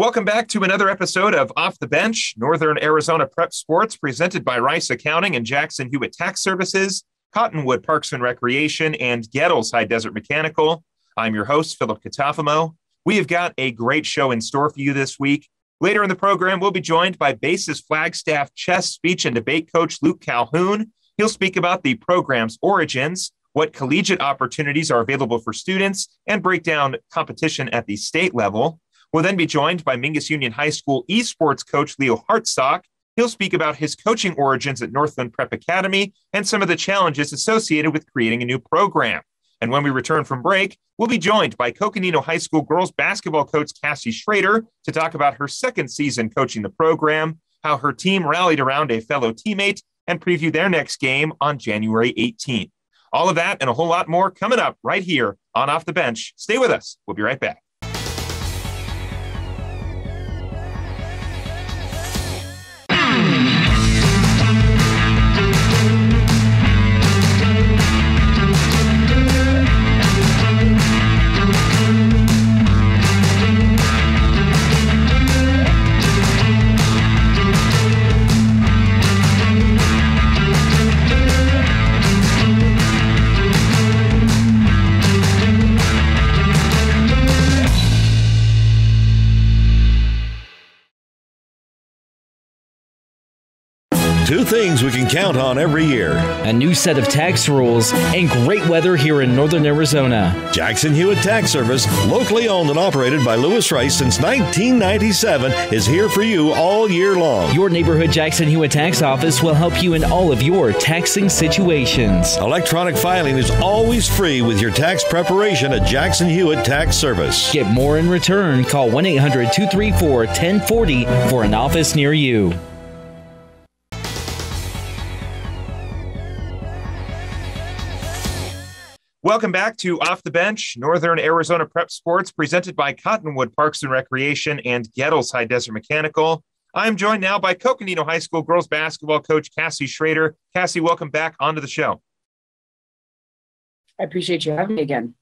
Welcome back to another episode of Off the Bench, Northern Arizona Prep Sports, presented by Rice Accounting and Jackson Hewitt Tax Services, Cottonwood Parks and Recreation, and Gettles High Desert Mechanical. I'm your host, Philip Catalfamo. We have got a great show in store for you this week. Later in the program, we'll be joined by BASIS Flagstaff Chess speech and debate coach Luke Calhoun. He'll speak about the program's origins, what collegiate opportunities are available for students, and break down competition at the state level. We'll then be joined by Mingus Union High School eSports coach Leo Hartsock. He'll speak about his coaching origins at Northland Prep Academy and some of the challenges associated with creating a new program. And when we return from break, we'll be joined by Coconino High School girls basketball coach Cassie Schrader to talk about her second season coaching the program, how her team rallied around a fellow teammate, and preview their next game on January 18th. All of that and a whole lot more coming up right here on Off the Bench. Stay with us. We'll be right back. Two things we can count on every year. A new set of tax rules and great weather here in Northern Arizona. Jackson Hewitt Tax Service, locally owned and operated by Lewis Rice since 1997, is here for you all year long. Your neighborhood Jackson Hewitt Tax Office will help you in all of your taxing situations. Electronic filing is always free with your tax preparation at Jackson Hewitt Tax Service. Get more in return. Call 1-800-234-1040 for an office near you. Welcome back to Off the Bench, Northern Arizona Prep Sports, presented by Cottonwood Parks and Recreation and Gettles High Desert Mechanical. I'm joined now by Coconino High School girls basketball coach Cassie Schrader. Cassie, welcome back onto the show. I appreciate you having me again.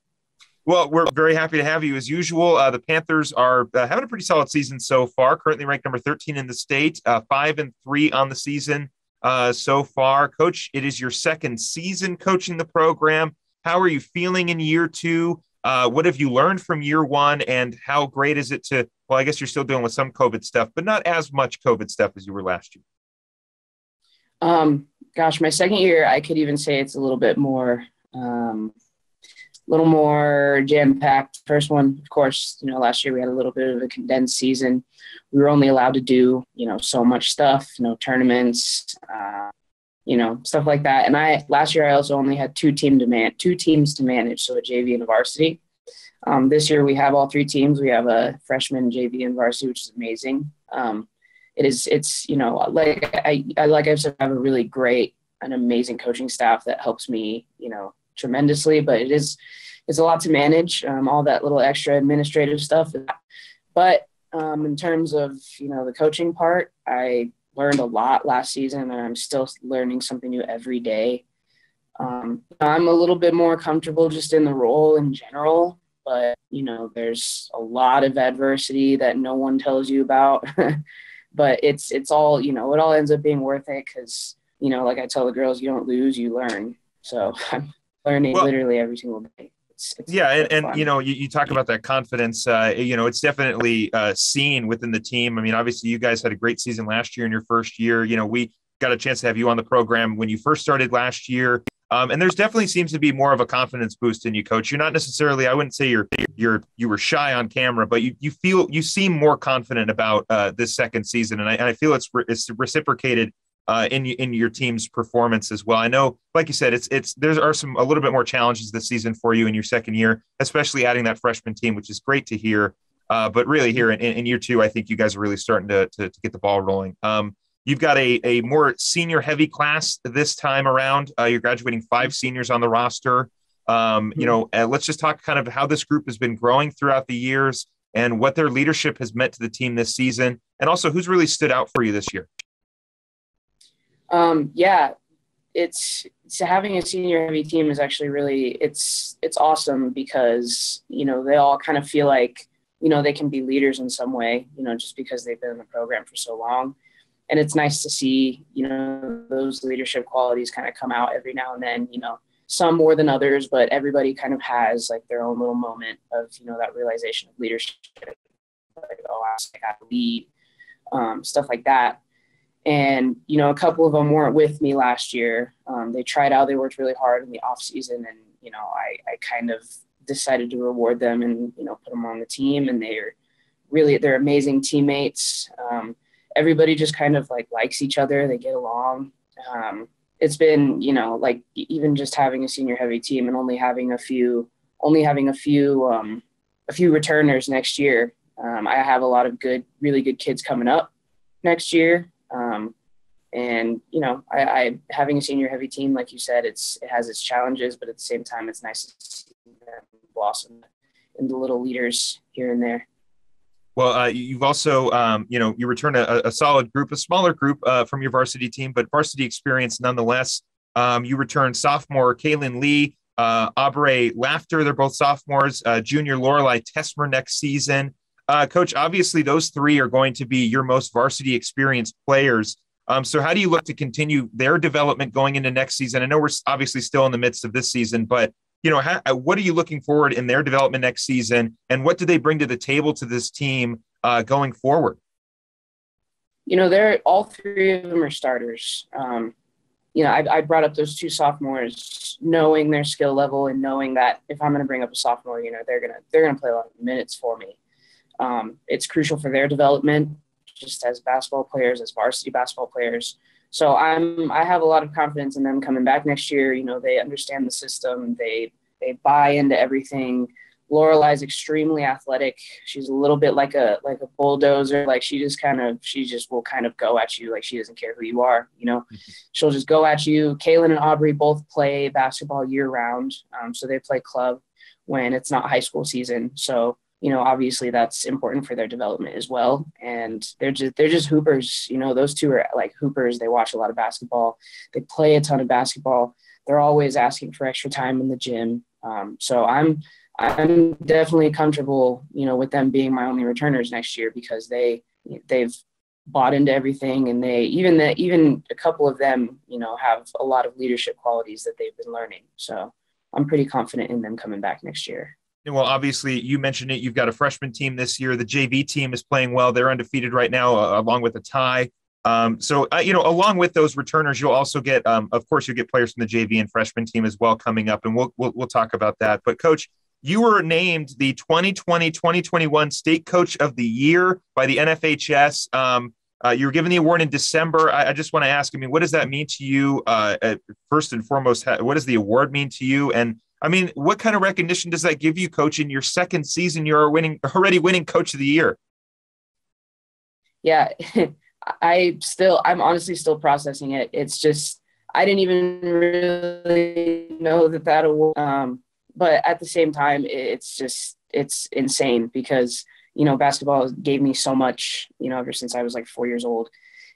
Well, we're very happy to have you as usual. The Panthers are having a pretty solid season so far, currently ranked number 13 in the state, 5-3 on the season so far. Coach, it is your second season coaching the program. How are you feeling in year two? What have you learned from year one? And how great is it to, well, I guess you're still dealing with some COVID stuff, but not as much COVID stuff as you were last year. Gosh, my second year, I could even say it's a little bit more, jam-packed. First one, of course, last year we had a little bit of a condensed season. We were only allowed to do, so much stuff, tournaments, stuff like that. And last year I also only had two teams to manage, so a JV and a varsity. This year we have all three teams. We have a freshman, JV, and varsity, which is amazing. Like I've said, I have a really great and amazing coaching staff that helps me, tremendously, but it's a lot to manage, all that little extra administrative stuff. But in terms of, the coaching part, I learned a lot last season, and I'm still learning something new every day. I'm a little bit more comfortable just in the role in general, but, there's a lot of adversity that no one tells you about, but it's all, it all ends up being worth it because, like I tell the girls, you don't lose, you learn. So I'm learning literally every single day. And you talk about that confidence. It's definitely seen within the team. I mean, obviously, you guys had a great season last year in your first year. We got a chance to have you on the program when you first started last year, and there's definitely seems to be more of a confidence boost in you, Coach. You're not necessarily, I wouldn't say you were shy on camera, but you seem more confident about this second season, and I feel it's reciprocated in your team's performance as well. I know, like you said, there are a little bit more challenges this season for you in your second year, especially adding that freshman team, which is great to hear. But really here in year two, I think you guys are really starting to get the ball rolling. You've got a more senior heavy class this time around. You're graduating 5 seniors on the roster. Let's just talk kind of how this group has been growing throughout the years and what their leadership has meant to the team this season. And also who's really stood out for you this year. It's having a senior heavy team is actually really, it's awesome because, they all kind of feel like, they can be leaders in some way, just because they've been in the program for so long. And it's nice to see, those leadership qualities kind of come out every now and then, some more than others, but everybody kind of has like their own little moment of, that realization of leadership, like, oh, I got to lead, stuff like that. And, a couple of them weren't with me last year. They tried out, they worked really hard in the off season, and, I kind of decided to reward them and, put them on the team, and they're amazing teammates. Everybody just kind of like likes each other. They get along. It's been, like even just having a senior heavy team and only having a few returners next year. I have a lot of really good kids coming up next year. And, I having a senior heavy team, like you said, it has its challenges, but at the same time, it's nice to see them blossom into little leaders here and there. Well, you've also, you return a solid group, a smaller group from your varsity team, but varsity experience nonetheless. You return sophomore Kaylin Lee, Aubrey Laughter. They're both sophomores. Junior Lorelei Tesmer next season. Coach, obviously those three are going to be your most varsity experienced players. So how do you look to continue their development going into next season? I know we're obviously still in the midst of this season, but what are you looking forward in their development next season, and what do they bring to the table to this team going forward? They're all three of them are starters. I brought up those two sophomores, knowing their skill level and knowing that if I'm going to bring up a sophomore, they're gonna play a lot of minutes for me. It's crucial for their development, just as basketball players, as varsity basketball players. So I have a lot of confidence in them coming back next year. They understand the system. They buy into everything. Lorelei's extremely athletic. She's a little bit like a bulldozer. Like she just will kind of go at you. Like she doesn't care who you are, She'll just go at you. Kaylin and Aubrey both play basketball year round. So they play club when it's not high school season. So, obviously that's important for their development as well. And they're just hoopers. Those two are like hoopers. They watch a lot of basketball. They play a ton of basketball. They're always asking for extra time in the gym. So I'm definitely comfortable, with them being my only returners next year, because they've bought into everything, and even a couple of them, have a lot of leadership qualities that they've been learning. So I'm pretty confident in them coming back next year. Well, obviously, you mentioned it. You've got a freshman team this year. The JV team is playing well. They're undefeated right now, along with a tie. So along with those returners, you'll also get, of course, you get players from the JV and freshman team as well coming up, and we'll talk about that. But Coach, you were named the 2020-2021 State Coach of the Year by the NFHS. You were given the award in December. I just want to ask, what does that mean to you? First and foremost, what does the award mean to you? And what kind of recognition does that give you, Coach? In your second season, you're already winning Coach of the Year. Yeah, I'm honestly still processing it. It's just, I didn't even really know that award. But at the same time, it's insane because, basketball gave me so much, ever since I was like 4 years old.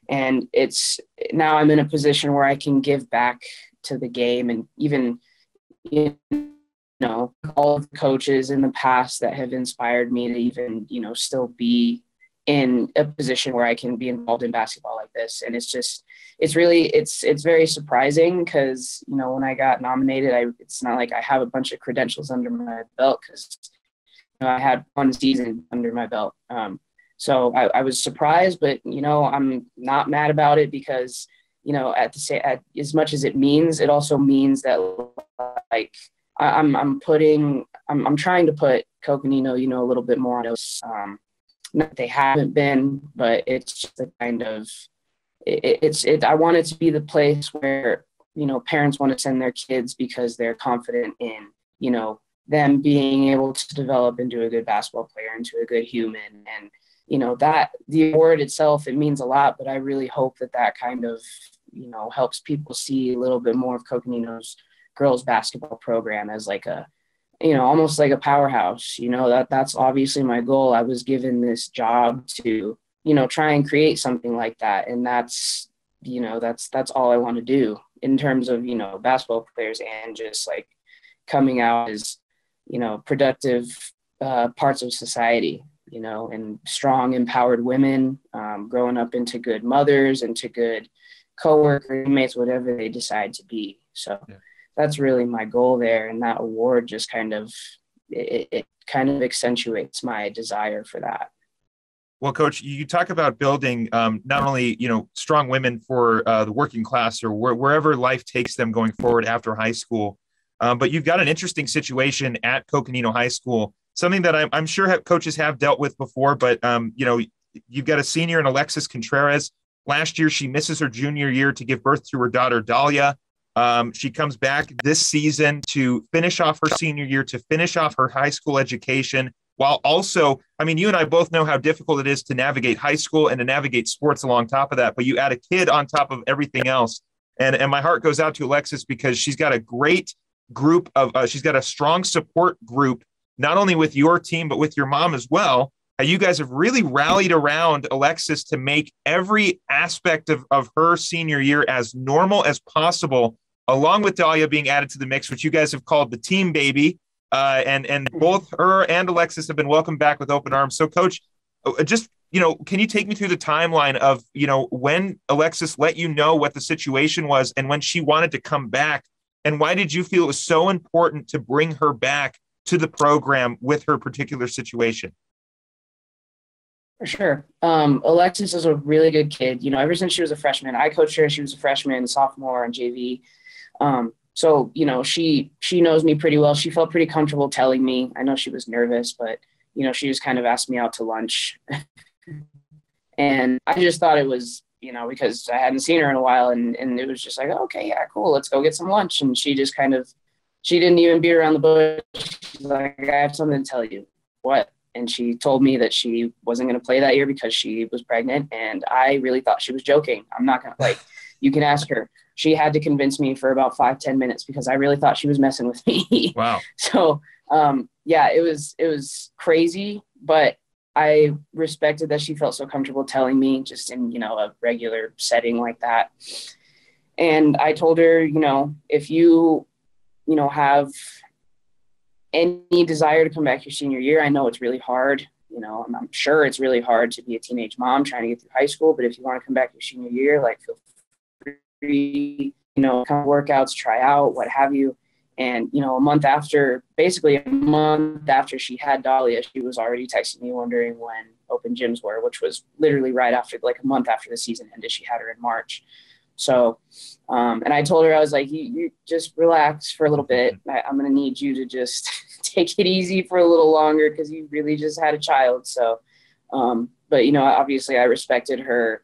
And now I'm in a position where I can give back to the game, and even, all of the coaches in the past that have inspired me to even, still be in a position where I can be involved in basketball like this. And it's very surprising because, when I got nominated, it's not like I have a bunch of credentials under my belt, because I had one season under my belt. So I was surprised, but, I'm not mad about it because, as much as it also means that, like, I'm trying to put Coconino, a little bit more on those. Not that they haven't been, but it's just a kind of, I want it to be the place where, parents want to send their kids because they're confident in, them being able to develop into a good basketball player, into a good human. And, that the award itself, it means a lot, but I really hope that kind of, helps people see a little bit more of Coconino's girls basketball program as like a, almost like a powerhouse. That's obviously my goal. I was given this job to, try and create something like that. And that's all I want to do in terms of, basketball players, and just like coming out as, productive parts of society. and strong, empowered women, growing up into good mothers, into good coworkers, roommates, whatever they decide to be. So that's really my goal there. And that award just kind of, it kind of accentuates my desire for that. Well, Coach, you talk about building not only, strong women for the working class or wherever life takes them going forward after high school, but you've got an interesting situation at Coconino High School, something that I'm sure coaches have dealt with before, but, you've got a senior in Alexis Contreras. Last year, she misses her junior year to give birth to her daughter, Dahlia. She comes back this season to finish off her senior year, to finish off her high school education, while also, you and I both know how difficult it is to navigate high school and to navigate sports along top of that, but you add a kid on top of everything else. And my heart goes out to Alexis because she's got a great group of, she's got a strong support group, not only with your team, but with your mom as well. You guys have really rallied around Alexis to make every aspect of her senior year as normal as possible, along with Dahlia being added to the mix, which you guys have called the team baby. And both her and Alexis have been welcomed back with open arms. So, Coach, just, can you take me through the timeline of, when Alexis let you know what the situation was and when she wanted to come back? And why did you feel it was so important to bring her back to the program with her particular situation? For sure. Alexis is a really good kid. Ever since she was a freshman, I coached her. She was a freshman, sophomore on JV. So, she knows me pretty well. She felt pretty comfortable telling me. I know she was nervous, but, she just kind of asked me out to lunch. And I just thought it was, because I hadn't seen her in a while, and it was just like, okay, yeah, cool, let's go get some lunch. And she just she didn't even beat around the bush. She's like, I have something to tell you. What? And she told me that she wasn't going to play that year because she was pregnant. And I really thought she was joking. I'm not going to, you can ask her. She had to convince me for about 5-10 minutes because I really thought she was messing with me. Wow. So, it was crazy, but I respected that she felt so comfortable telling me just in, a regular setting like that. And I told her, if you, have any desire to come back your senior year, I know it's really hard. I'm sure it's really hard to be a teenage mom trying to get through high school, but if you want to come back your senior year, feel free, come workouts, try out, what have you. And, a month after she had Dahlia, she was already texting me wondering when open gyms were, which was literally right after, a month after the season ended. She had her in March. So, and I told her, I was like, you just relax for a little bit. I'm going to need you to just take it easy for a little longer because you really just had a child. So, but, obviously I respected her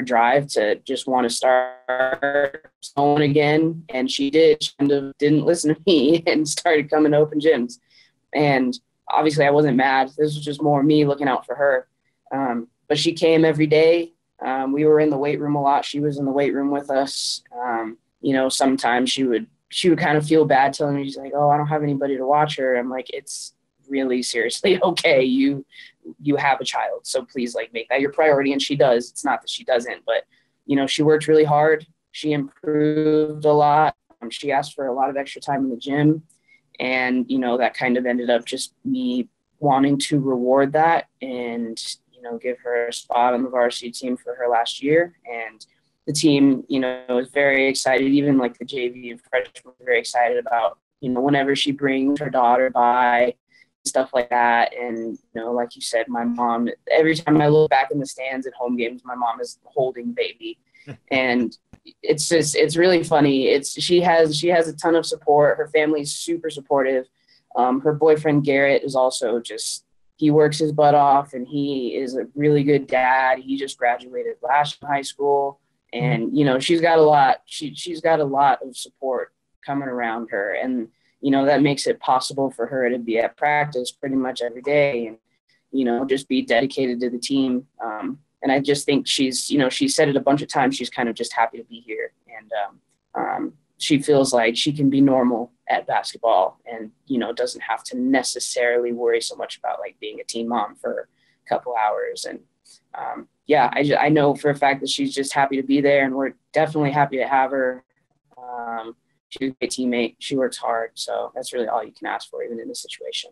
drive to just want to start going again. And she did. She kind of didn't listen to me and started coming to open gyms. And obviously I wasn't mad. This was just more me looking out for her. But she came every day. We were in the weight room a lot. She was in the weight room with us. Sometimes she would kind of feel bad telling me, she's like, oh, I don't have anybody to watch her. I'm like, it's really seriously okay. You have a child. So please make that your priority. And she does. It's not that she doesn't, but she worked really hard. She improved a lot. She asked for a lot of extra time in the gym. And, that kind of ended up just me wanting to reward that and, give her a spot on the varsity team for her last year. And the team, was very excited. Even the JV and freshmen were very excited about, whenever she brings her daughter by, stuff like that. And, like you said, my mom, every time I look back in the stands at home games, my mom is holding baby. And it's really funny. She has a ton of support. Her family's super supportive. Her boyfriend, Garrett, is also he works his butt off and he is a really good dad. He just graduated last year in high school. And, she's got a lot. She's got a lot of support coming around her. And, that makes it possible for her to be at practice pretty much every day and, just be dedicated to the team. And I just think she's said it a bunch of times. She's kind of just happy to be here. And she feels like she can be normal at basketball and, doesn't have to necessarily worry so much about being a teen mom for a couple hours. And I know for a fact that she's just happy to be there and we're definitely happy to have her. She's a great teammate. She works hard. So that's really all you can ask for, even in this situation.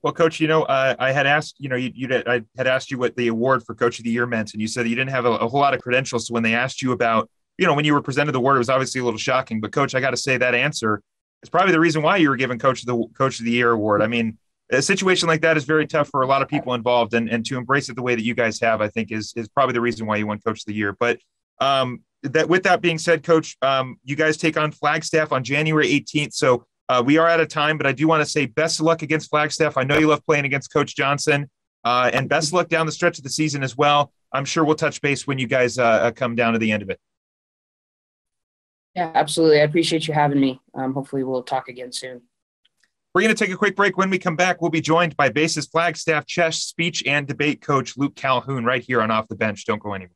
Well, Coach, I had asked, I had asked you what the award for Coach of the Year meant, and you said that you didn't have a whole lot of credentials. So when they asked you about, when you were presented the award, it was obviously a little shocking. But Coach, I got to say that answer is probably the reason why you were given Coach of the Year award. I mean, a situation like that is very tough for a lot of people involved, and to embrace it the way that you guys have, I think is probably the reason why you won Coach of the Year. But with that being said, Coach, you guys take on Flagstaff on January 18th. So we are out of time, but I do want to say best of luck against Flagstaff. I know you love playing against Coach Johnson, and best of luck down the stretch of the season as well. I'm sure we'll touch base when you guys come down to the end of it. Yeah, absolutely. I appreciate you having me. Hopefully we'll talk again soon. We're going to take a quick break. When we come back, we'll be joined by BASIS Flagstaff Chess speech and debate coach Luke Calhoun right here on Off the Bench. Don't go anywhere.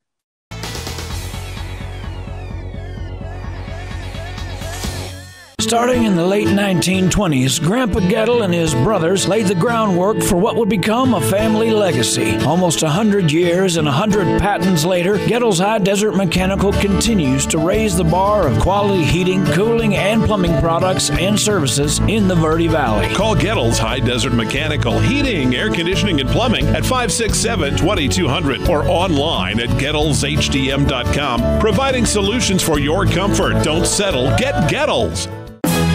Starting in the late 1920s, Grandpa Gettle and his brothers laid the groundwork for what would become a family legacy. Almost 100 years and 100 patents later, Gettle's High Desert Mechanical continues to raise the bar of quality heating, cooling, and plumbing products and services in the Verde Valley. Call Gettle's High Desert Mechanical Heating, Air Conditioning, and Plumbing at 567-2200 or online at GettlesHDM.com, providing solutions for your comfort. Don't settle. Get Gettles.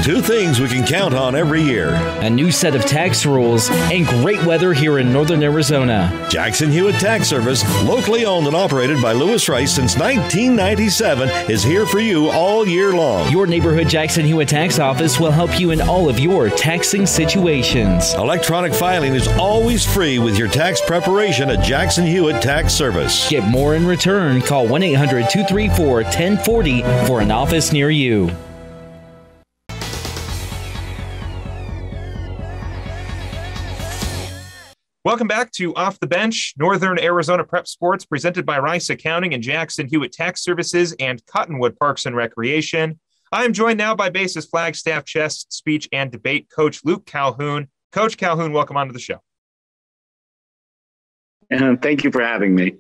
Two things we can count on every year: a new set of tax rules and great weather here in northern Arizona. Jackson Hewitt Tax Service, locally owned and operated by Lewis Rice since 1997, is here for you all year long. Your neighborhood Jackson Hewitt Tax Office will help you in all of your taxing situations. Electronic filing is always free with your tax preparation at Jackson Hewitt Tax Service. Get more in return. Call 1-800-234-1040 for an office near you. Welcome back to Off the Bench, Northern Arizona Prep Sports, presented by Rice Accounting and Jackson Hewitt Tax Services and Cottonwood Parks and Recreation. I am joined now by BASIS Flagstaff Chess speech and debate coach Luke Calhoun. Coach Calhoun, welcome onto the show. And thank you for having me.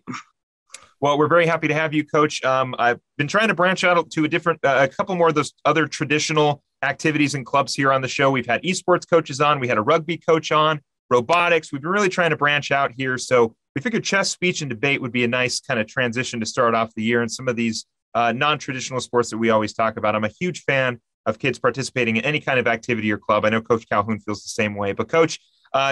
Well, we're very happy to have you, Coach. I've been trying to branch out to a couple more of those other traditional activities and clubs here on the show. We've had eSports coaches on. We had a rugby coach on. Robotics. We've been really trying to branch out here. So we figured chess, speech, and debate would be a nice kind of transition to start off the year in some of these non-traditional sports that we always talk about. I'm a huge fan of kids participating in any kind of activity or club. I know Coach Calhoun feels the same way. But Coach,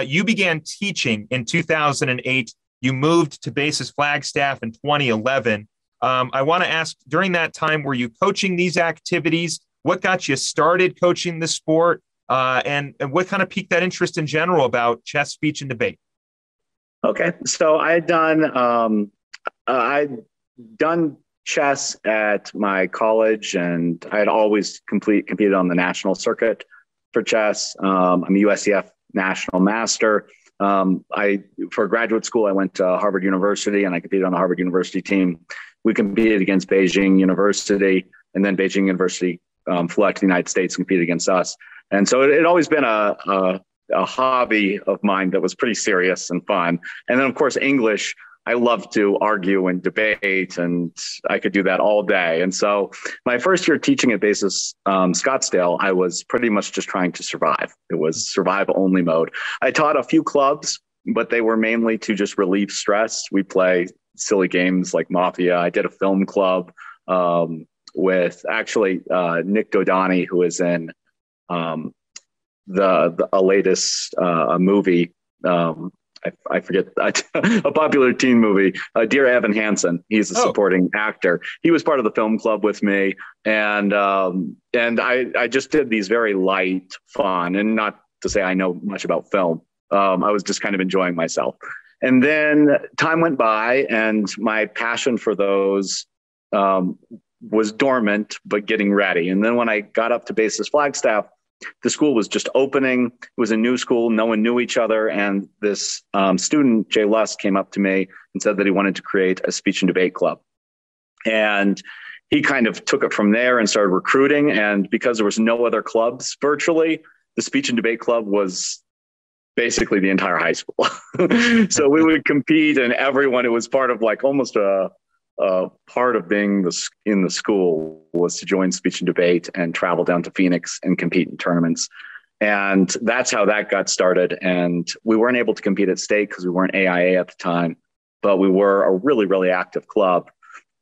you began teaching in 2008. You moved to BASIS Flagstaff in 2011. I want to ask, during that time, were you coaching these activities? What got you started coaching the sport? And what kind of piqued that interest in general about chess, speech, and debate? Okay, so I'd done chess at my college, and I had always competed on the national circuit for chess. I'm a USCF national master. For graduate school, I went to Harvard University, and I competed on the Harvard University team. We competed against Beijing University, and then Beijing University flew out to the United States and competed against us. And so it had always been a hobby of mine that was pretty serious and fun. And then, of course, English, I love to argue and debate, and I could do that all day. And so my first year teaching at BASIS Scottsdale, I was pretty much just trying to survive. It was survive only mode. I taught a few clubs, but they were mainly to just relieve stress. We play silly games like Mafia. I did a film club with actually Nick Dodani, who is in the latest movie. I forget a popular teen movie, Dear Evan Hansen. He's a supporting actor. He was part of the film club with me, and I just did these very light, fun, and not to say I know much about film. I was just kind of enjoying myself. And then time went by, and my passion for those was dormant, but getting ready. And then when I got up to BASIS Flagstaff, the school was just opening. It was a new school. No one knew each other. And this student, Jay Lust, came up to me and said that he wanted to create a speech and debate club. And he kind of took it from there and started recruiting. And because there was no other clubs virtually, the speech and debate club was basically the entire high school. So we would compete, and everyone, it was part of like almost a part of being in the school was to join speech and debate and travel down to Phoenix and compete in tournaments. And that's how that got started. And we weren't able to compete at state because we weren't AIA at the time, but we were a really, really active club.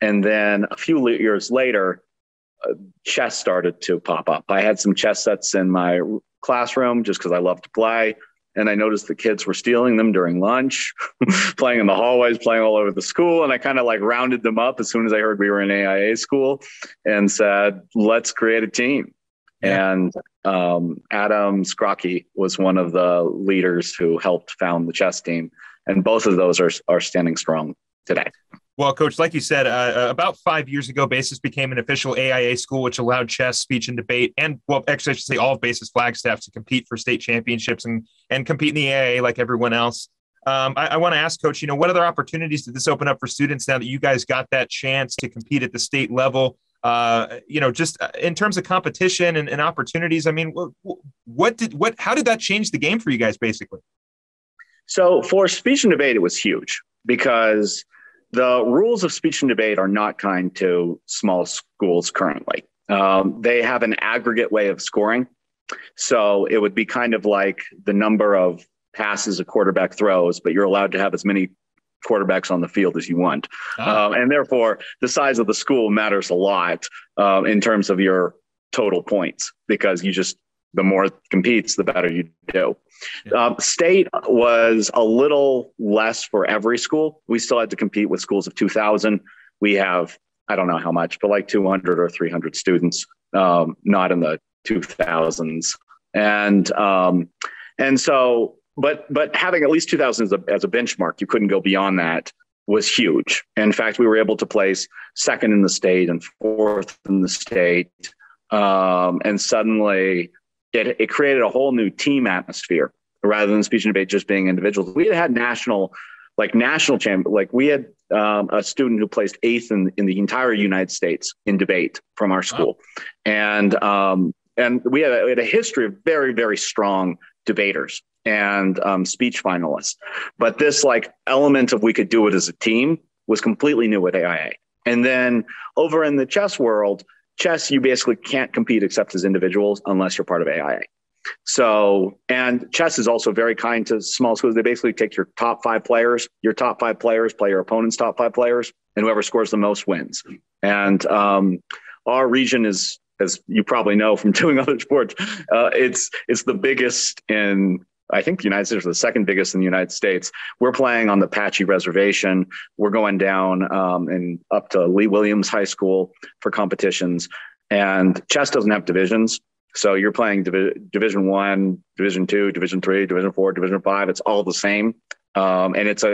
And then a few years later, chess started to pop up. I had some chess sets in my classroom just because I love to play. And I noticed the kids were stealing them during lunch, playing in the hallways, playing all over the school. And I kind of like rounded them up as soon as I heard we were in AIA school and said, let's create a team. Yeah. And Adam Scrocky was one of the leaders who helped found the chess team. And both of those are standing strong today. Well, Coach, like you said, about 5 years ago, BASIS became an official AIA school, which allowed chess, speech, and debate, and, well, actually, I should say all of BASIS Flagstaff to compete for state championships and compete in the AIA like everyone else. I want to ask, Coach, what other opportunities did this open up for students now that you guys got that chance to compete at the state level? Just in terms of competition and opportunities, I mean, how did that change the game for you guys, basically? So for speech and debate, it was huge because the rules of speech and debate are not kind to small schools currently. They have an aggregate way of scoring. So it would be kind of like the number of passes a quarterback throws, but you're allowed to have as many quarterbacks on the field as you want. And therefore, the size of the school matters a lot in terms of your total points, because the more it competes, the better you do. State was a little less for every school. We still had to compete with schools of 2,000. We have, I don't know how much, but like 200 or 300 students, not in the 2,000s. And so, but having at least 2,000 as a benchmark, you couldn't go beyond that, was huge. In fact, we were able to place second in the state and fourth in the state. And suddenly it created a whole new team atmosphere rather than speech and debate just being individuals. We had national champion. Like we had a student who placed 8th in the entire United States in debate from our school. Wow. And we had a history of very, very strong debaters and speech finalists. But this element of we could do it as a team was completely new at AIA. And then over in the chess world, chess, you basically can't compete except as individuals unless you're part of AIA. So, and chess is also very kind to small schools. They basically take your top 5 players, play your opponent's top 5 players, and whoever scores the most wins. And our region is, as you probably know from doing other sports, it's the biggest in, I think the United States is the second biggest in the United States. We're playing on the Apache Reservation. We're going down and up to Lee Williams High School for competitions. And chess doesn't have divisions. So you're playing Division 1, Division 2, Division 3, Division 4, Division 5. It's all the same. And it's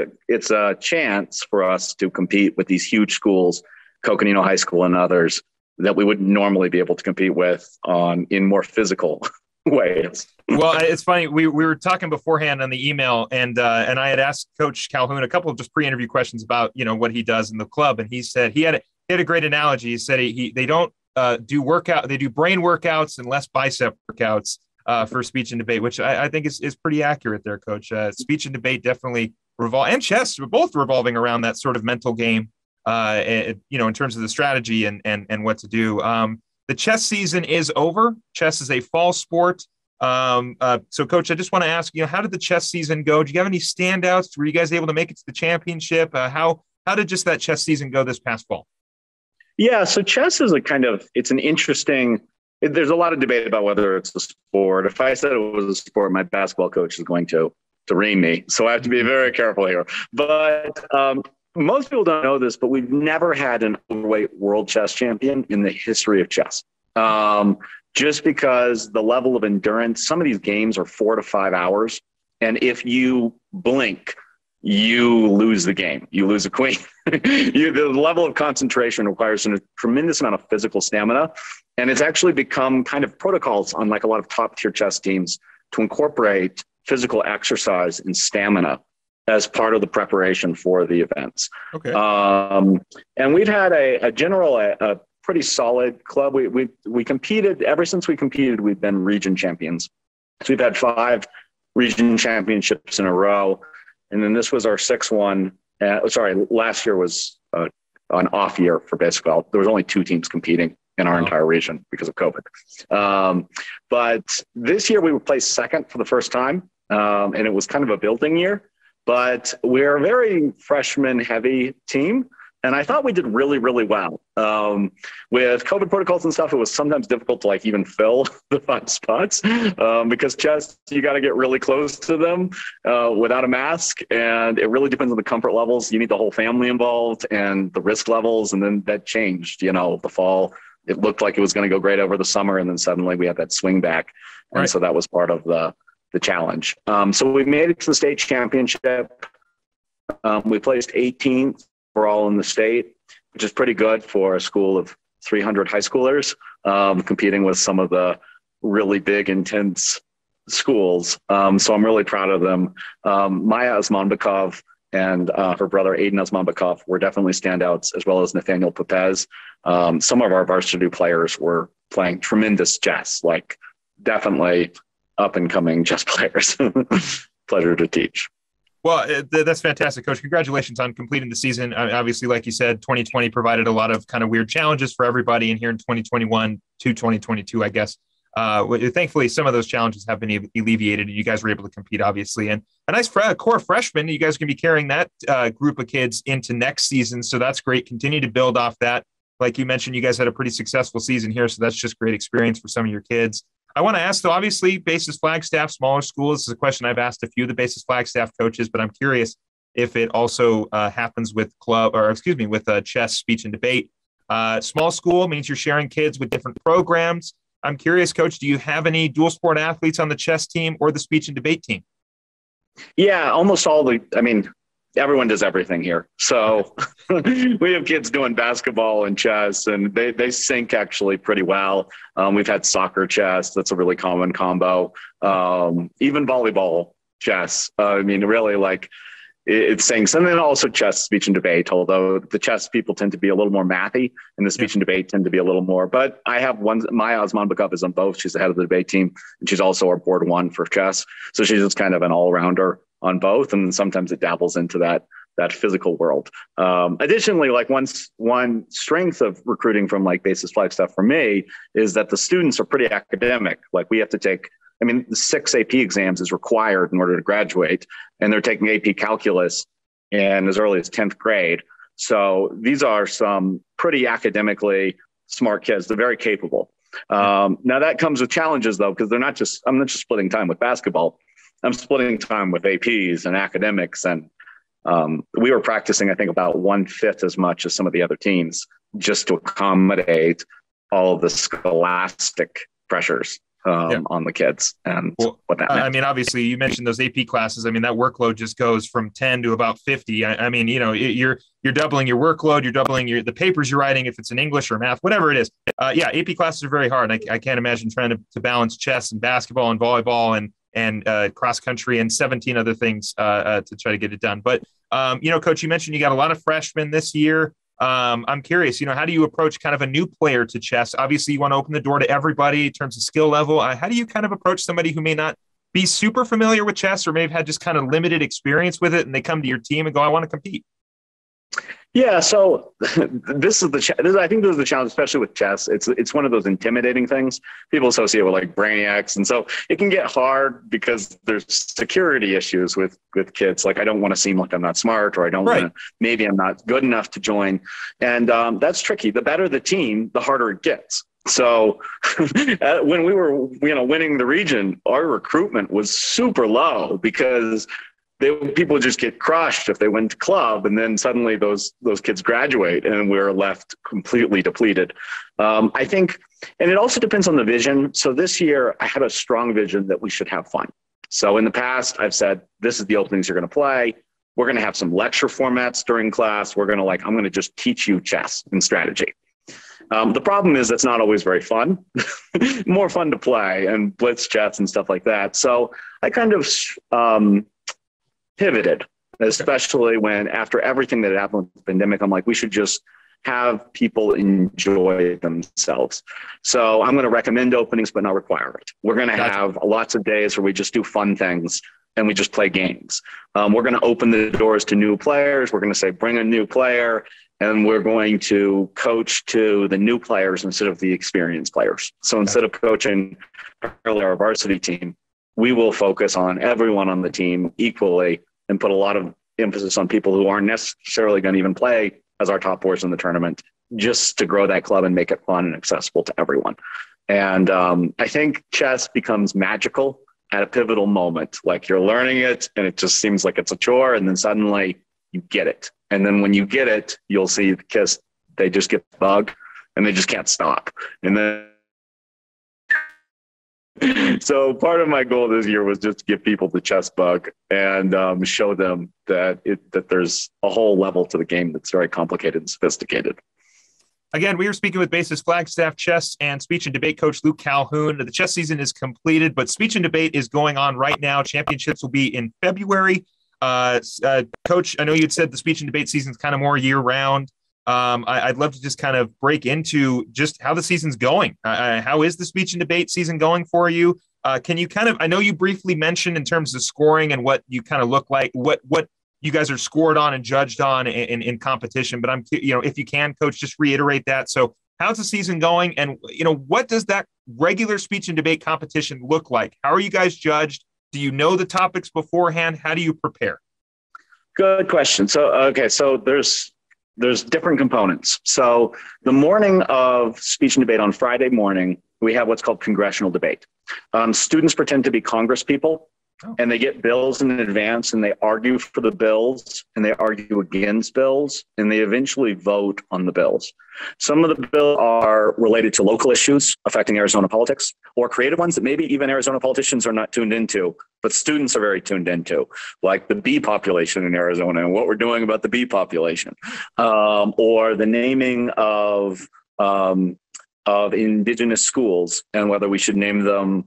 a chance for us to compete with these huge schools, Coconino High School and others, that we wouldn't normally be able to compete with in more physical ways. Well, it's funny. We were talking beforehand on the email, and I had asked Coach Calhoun a couple of just pre-interview questions about what he does in the club, and he said he had a great analogy. He said they don't do workout, they do brain workouts and less bicep workouts for speech and debate, which I think is pretty accurate there, Coach. Speech and debate definitely and chess, both revolving around that sort of mental game. In terms of the strategy and what to do. The chess season is over. Chess is a fall sport. So, Coach, I just want to ask, how did the chess season go? Do you have any standouts? Were you guys able to make it to the championship? How did just that chess season go this past fall? Yeah, so chess is it's an interesting, there's a lot of debate about whether it's a sport. If I said it was a sport, my basketball coach is going to ream me. So I have to be very careful here. But most people don't know this, but we've never had an overweight world chess champion in the history of chess. Just because the level of endurance, some of these games are 4 to 5 hours. And if you blink, you lose the game. You lose a queen. The level of concentration requires a tremendous amount of physical stamina. And it's actually become kind of protocols on a lot of top tier chess teams to incorporate physical exercise and stamina as part of the preparation for the events. Okay. And we've had a pretty solid club. We competed, ever since we competed, we've been region champions. So we've had 5 region championships in a row. And then this was our 6th one. Last year was an off year for basketball. There was only 2 teams competing. in our entire region because of COVID. But this year we were placed second for the first time, and it was kind of a building year. But we're a very freshman-heavy team, and I thought we did really, really well. With COVID protocols and stuff, it was sometimes difficult to like even fill the 5 spots because chess, you got to get really close to them without a mask, and it really depends on the comfort levels. You need the whole family involved and the risk levels, and then that changed. The fall, it looked like it was going to go great over the summer, and then suddenly we had that swing back, and so that was part of the challenge. So we made it to the state championship. We placed 18th. We're all in the state, which is pretty good for a school of 300 high schoolers, competing with some of the really big, intense schools. So I'm really proud of them. Maya Osmanbekov and her brother Aiden Osmanbekov were definitely standouts, as well as Nathaniel Pepez. Some of our varsity players were playing tremendous chess, like definitely up and coming chess players. Pleasure to teach. Well, that's fantastic, Coach. Congratulations on completing the season. Obviously, like you said, 2020 provided a lot of kind of weird challenges for everybody. And here in 2021 to 2022, I guess, thankfully, some of those challenges have been alleviated, and you guys were able to compete, obviously. And a nice core freshman, you guys can be carrying that group of kids into next season. So that's great. Continue to build off that. Like you mentioned, you guys had a pretty successful season here. So that's just great experience for some of your kids. I want to ask, though, obviously, BASIS Flagstaff, smaller schools. This is a question I've asked a few of the BASIS Flagstaff coaches, but I'm curious if it also happens with chess, speech, and debate. Small school means you're sharing kids with different programs. I'm curious, Coach, do you have any dual sport athletes on the chess team or the speech and debate team? Yeah, almost all everyone does everything here. So we have kids doing basketball and chess, and they sync actually pretty well. We've had soccer chess. That's a really common combo. Even volleyball chess. Really it syncs. And then also chess, speech, and debate, although the chess people tend to be a little more mathy and the speech and debate tend to be a little more. But I have one, Maya Osmanbekov is on both. She's the head of the debate team, and she's also our board 1 for chess. So she's just kind of an all-rounder on both, and sometimes it dabbles into that physical world. Additionally, one strength of recruiting from BASIS Flagstaff for me is that the students are pretty academic. We have to take, the 6 AP exams is required in order to graduate, and they're taking AP calculus in as early as 10th grade. So these are some pretty academically smart kids. They're very capable. Now that comes with challenges though, because I'm not just splitting time with basketball. I'm splitting time with APs and academics, and we were practicing, I think, about 1/5 as much as some of the other teams just to accommodate all of the scholastic pressures on the kids and what that meant. Obviously, you mentioned those AP classes. That workload just goes from 10 to about 50. You're doubling your workload. You're doubling the papers you're writing, if it's in English or math, whatever it is. AP classes are very hard. I can't imagine trying to balance chess and basketball and volleyball and cross country and 17 other things to try to get it done. But, Coach, you mentioned you got a lot of freshmen this year. I'm curious, how do you approach kind of a new player to chess? Obviously, you want to open the door to everybody in terms of skill level. How do you kind of approach somebody who may not be super familiar with chess or may have had just kind of limited experience with it, and they come to your team and go, I want to compete? Yeah, so I think this is the challenge, especially with chess. It's one of those intimidating things people associate with brainiacs, and so it can get hard because there's security issues with kids. I don't want to seem like I'm not smart, or I don't want to. Maybe I'm not good enough to join, and that's tricky. The better the team, the harder it gets. So when we were winning the region, our recruitment was super low because people just get crushed if they went to club, and then suddenly those kids graduate and we're left completely depleted. I think, and it also depends on the vision. So this year I had a strong vision that we should have fun. So in the past I've said, this is the openings you're going to play. We're going to have some lecture formats during class. We're going to I'm going to just teach you chess and strategy. The problem is that's not always very fun. More fun to play and blitz chats and stuff like that. So I kind of, pivoted, especially when after everything that happened with the pandemic, I'm we should just have people enjoy themselves. So I'm going to recommend openings, but not require it. We're going to have lots of days where we just do fun things and we just play games. We're going to open the doors to new players. We're going to say, bring a new player and we're going to coach to the new players instead of the experienced players. So instead of coaching our varsity team, we will focus on everyone on the team equally and put a lot of emphasis on people who aren't necessarily going to even play as our top boys in the tournament, just to grow that club and make it fun and accessible to everyone. And I think chess becomes magical at a pivotal moment. Like, you're learning it and it just seems like it's a chore, and then suddenly you get it. And then when you get it, you'll see the kids, they just get the bug and they just can't stop. And then, so part of my goal this year was just to give people the chess bug and show them that there's a whole level to the game that's very complicated and sophisticated. Again, we are speaking with BASIS Flagstaff Chess and Speech and Debate Coach Luke Calhoun. The chess season is completed, but Speech and Debate is going on right now. Championships will be in February. Coach, I know you'd said the Speech and Debate season is kind of more year-round. I'd love to just kind of break into just how the season's going. How is the Speech and Debate season going for you? Can you kind of, I know you briefly mentioned in terms of scoring and what you kind of look like, what you guys are scored on and judged on in competition, but I'm, if you can, Coach, just reiterate that. So how's the season going? And, what does that regular Speech and Debate competition look like? How are you guys judged? Do you know the topics beforehand? How do you prepare? Good question. So there's different components. So the morning of Speech and Debate on Friday morning, we have what's called Congressional Debate. Students pretend to be Congress people, and they get bills in advance, and they argue for the bills, and they argue against bills, and they eventually vote on the bills. Some of the bills are related to local issues affecting Arizona politics, or creative ones that maybe even Arizona politicians are not tuned into, but students are very tuned into, like the bee population in Arizona and what we're doing about the bee population, or the naming of indigenous schools and whether we should name them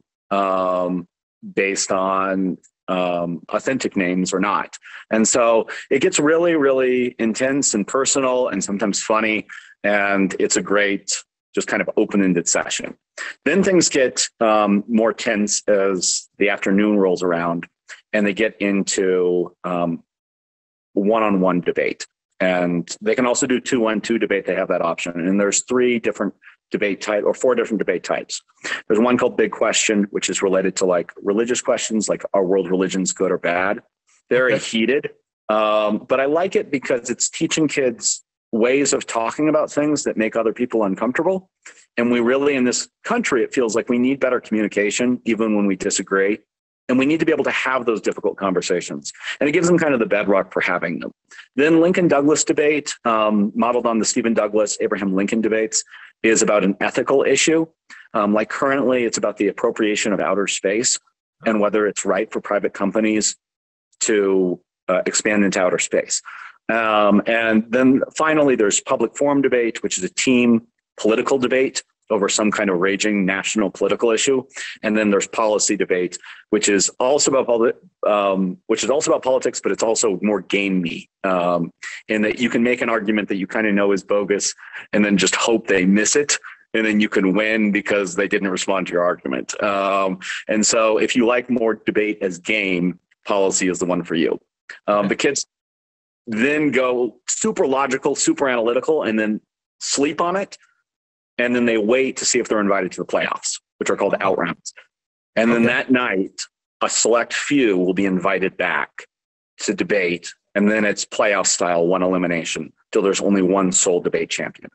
based on authentic names or not. And so it gets really, really intense and personal and sometimes funny. And it's a great, just kind of open-ended session. Then things get more tense as the afternoon rolls around and they get into one-on-one debate. And they can also do 2-on-2 debate. They have that option. And there's 4 different debate types. There's one called Big Question, which is related to like religious questions, like are world religions good or bad? Very heated. But I like it because it's teaching kids ways of talking about things that make other people uncomfortable. And we really, in this country, it feels like we need better communication, even when we disagree. And we need to be able to have those difficult conversations. And it gives them kind of the bedrock for having them. Then Lincoln-Douglas debate, modeled on the Stephen Douglas, Abraham Lincoln debates, is about an ethical issue. Like currently, it's about the appropriation of outer space and whether it's right for private companies to expand into outer space. And then finally, there's public forum debate, which is a team political debate over some kind of raging national political issue. And then there's policy debate, which is also about politics, but it's also more gamey, in that you can make an argument that you kind of know is bogus and then just hope they miss it. And then you can win because they didn't respond to your argument. And so if you like more debate as game, policy is the one for you. The kids then go super logical, super analytical, and then sleep on it. And then they wait to see if they're invited to the playoffs, which are called out rounds. And then that night, a select few will be invited back to debate. And then it's playoff style, one elimination, till there's only one sole debate champion.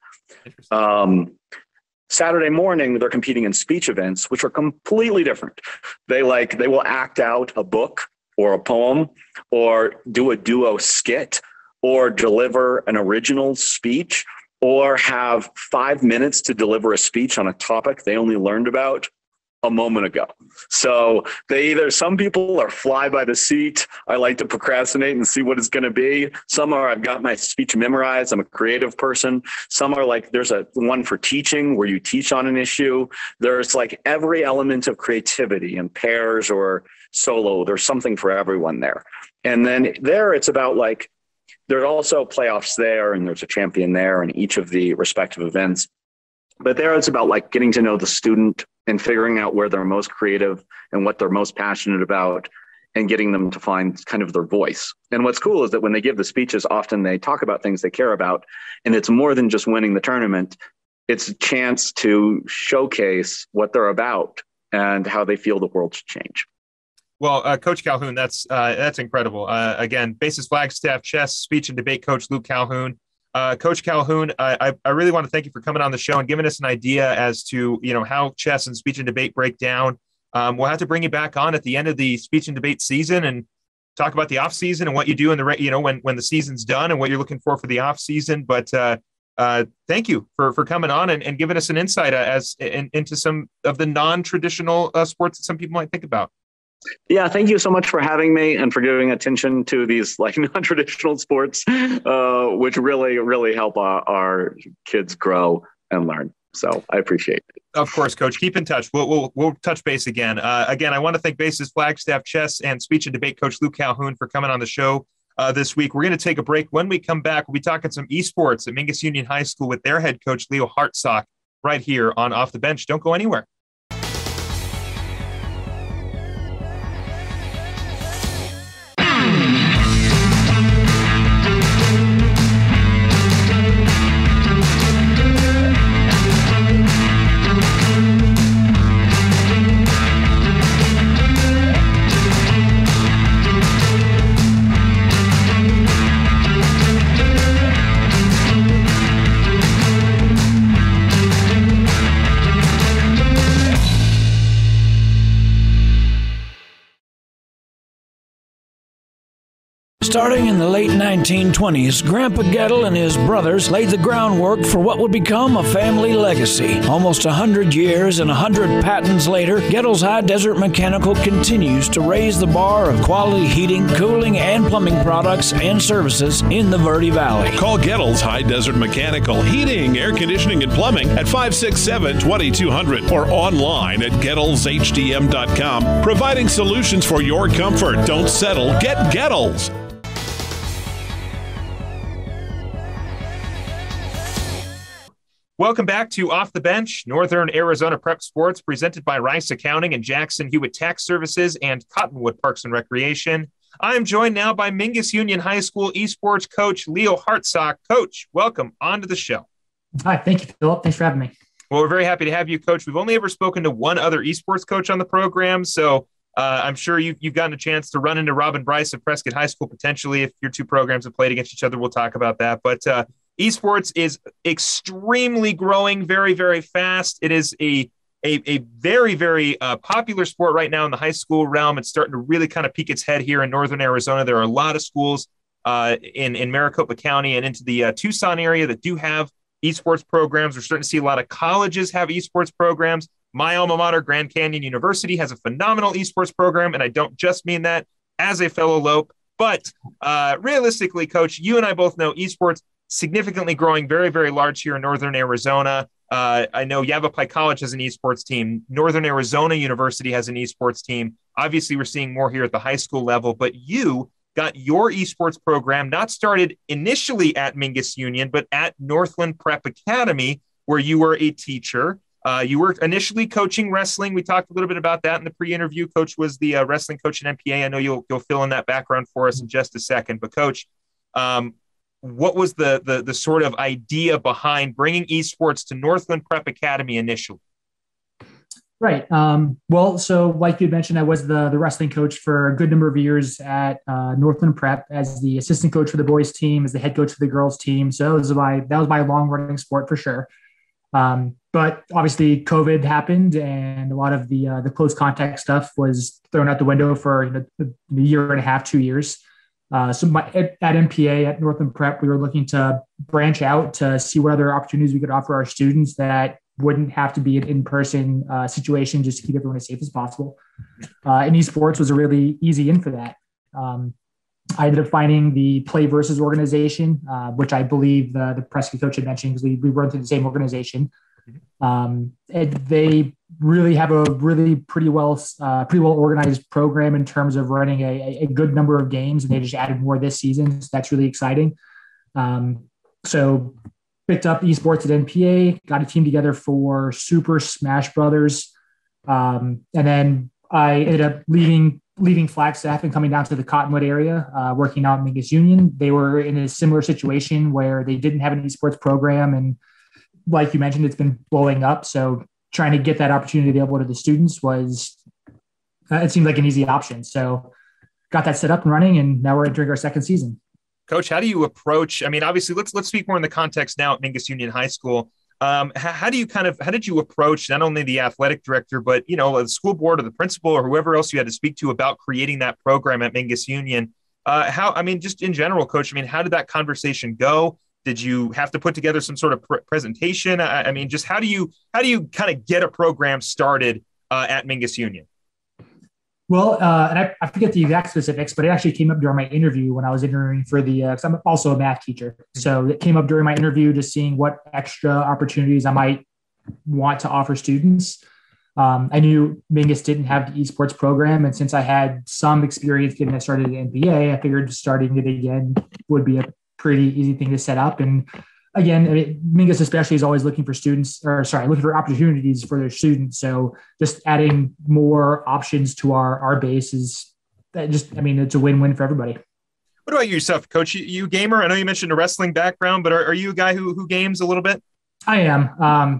Saturday morning, they're competing in speech events, which are completely different. They will act out a book or a poem or do a duo skit or deliver an original speech, or have 5 minutes to deliver a speech on a topic they only learned about a moment ago. So some people are fly by the seat. I like to procrastinate and see what it's going to be. Some are, I've got my speech memorized. I'm a creative person. Some are like, there's one for teaching where you teach on an issue. There's like every element of creativity in pairs or solo. There's something for everyone there. And then there it's about like, there are also playoffs there, and there's a champion there in each of the respective events. But there it's about like getting to know the student and figuring out where they're most creative and what they're most passionate about. and getting them to find kind of their voice. And what's cool is that when they give the speeches, often they talk about things they care about. And it's more than just winning the tournament. It's a chance to showcase what they're about and how they feel the world should change. Well, Coach Calhoun, that's incredible. Again, BASIS Flagstaff Chess speech and debate coach Luke Calhoun. Coach Calhoun, I really want to thank you for coming on the show and giving us an idea as to, how chess and speech and debate break down. We'll have to bring you back on at the end of the speech and debate season and talk about the off season and what you do in the, when the season's done and what you're looking for the off season. But thank you for coming on and giving us an insight into some of the non-traditional sports that some people might think about. Yeah, thank you so much for having me and for giving attention to these non-traditional sports, which really help our kids grow and learn. So I appreciate it. Of course, Coach. Keep in touch. We'll touch base again. Again, I want to thank BASIS Flagstaff Chess and speech and debate coach Luke Calhoun for coming on the show this week. We're going to take a break. When we come back, we'll be talking some eSports at Mingus Union High School with their head coach, Leo Hartsock, right here on Off the Bench. Don't go anywhere. Starting in the late 1920s, Grandpa Gettle and his brothers laid the groundwork for what would become a family legacy. Almost 100 years and 100 patents later, Gettle's High Desert Mechanical continues to raise the bar of quality heating, cooling, and plumbing products and services in the Verde Valley. Call Gettle's High Desert Mechanical Heating, Air Conditioning, and Plumbing at 567-2200 or online at GettlesHDM.com, providing solutions for your comfort. Don't settle. Get Gettles. Welcome back to Off the Bench, Northern Arizona Prep Sports, presented by Rice Accounting and Jackson Hewitt Tax Services and Cottonwood Parks and Recreation. I am joined now by Mingus Union High School eSports coach Leo Hartsock. Coach, welcome onto the show. Hi, thank you, Philip. Thanks for having me. Well, we're very happy to have you, Coach. We've only ever spoken to one other eSports coach on the program, so I'm sure you've gotten a chance to run into Robin Bryce at Prescott High School potentially. If your two programs have played against each other, we'll talk about that. But eSports is extremely growing very, very fast. It is a very, very popular sport right now in the high school realm. It's starting to really kind of peek its head here in Northern Arizona. There are a lot of schools in Maricopa County and into the Tucson area that do have eSports programs. We're starting to see a lot of colleges have eSports programs. My alma mater, Grand Canyon University, has a phenomenal eSports program, and I don't just mean that as a fellow Lope. But realistically, Coach, you and I both know eSports significantly growing very, very large here in Northern Arizona. I know Yavapai College has an eSports team. Northern Arizona University has an eSports team. Obviously, we're seeing more here at the high school level, but you got your eSports program not started initially at Mingus Union, but at Northland Prep Academy, where you were a teacher. You were initially coaching wrestling. We talked a little bit about that in the pre-interview. Coach was the wrestling coach in NPA. I know you'll fill in that background for us in just a second. But Coach, what was the sort of idea behind bringing eSports to Northland Prep Academy initially? Right. Well, so like you mentioned, I was the wrestling coach for a good number of years at Northland Prep as the assistant coach for the boys team, as the head coach for the girls team. So that was my long running sport for sure. But obviously COVID happened and a lot of the close contact stuff was thrown out the window for a year and a half, 2 years. So at NPA at Northland Prep, we were looking to branch out to see what other opportunities we could offer our students that wouldn't have to be an in-person situation just to keep everyone as safe as possible. And eSports was a really easy in for that. I ended up finding the Play Versus organization, which I believe the Prescott coach had mentioned because we run through the same organization. And they really have a pretty well organized program in terms of running a good number of games, and they just added more this season. So that's really exciting. So picked up eSports at NPA, got a team together for Super Smash Brothers. And then I ended up leaving leaving Flagstaff and coming down to the Cottonwood area, working out in Mingus Union. They were in a similar situation where they didn't have an esports program. And like you mentioned, it's been blowing up. So trying to get that opportunity available to the students was, it seemed like an easy option. So got that set up and running, and now we're entering our second season. Coach, how do you approach, I mean, obviously let's speak more in the context now at Mingus Union High School. How did you approach not only the athletic director, but, the school board or the principal or whoever else you had to speak to about creating that program at Mingus Union? Just in general, Coach, how did that conversation go? Did you have to put together some sort of presentation? Just how do you kind of get a program started at Mingus Union? Well, and I forget the exact specifics, but it actually came up during my interview when I was interviewing for because I'm also a math teacher. So it came up during my interview, just seeing what extra opportunities I might want to offer students. I knew Mingus didn't have the esports program. And since I had some experience getting that started at NBA, I figured starting it again would be a pretty easy thing to set up. And again, Mingus especially is always looking for looking for opportunities for their students. So just adding more options to our base is it's a win-win for everybody. What about yourself, Coach? You gamer? I know you mentioned a wrestling background, but are you a guy who games a little bit? I am.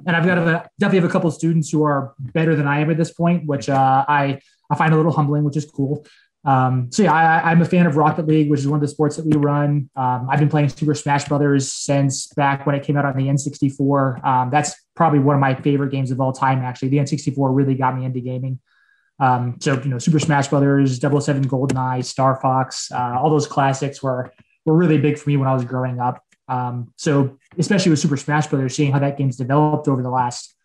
And I've definitely have a couple of students who are better than I am at this point, which I find a little humbling, which is cool. I'm a fan of Rocket League, which is one of the sports that we run. I've been playing Super Smash Brothers since back when it came out on the N64. That's probably one of my favorite games of all time, actually. The N64 really got me into gaming. Super Smash Brothers, 007 GoldenEye, Star Fox, all those classics were really big for me when I was growing up. So especially with Super Smash Brothers, seeing how that game's developed over the last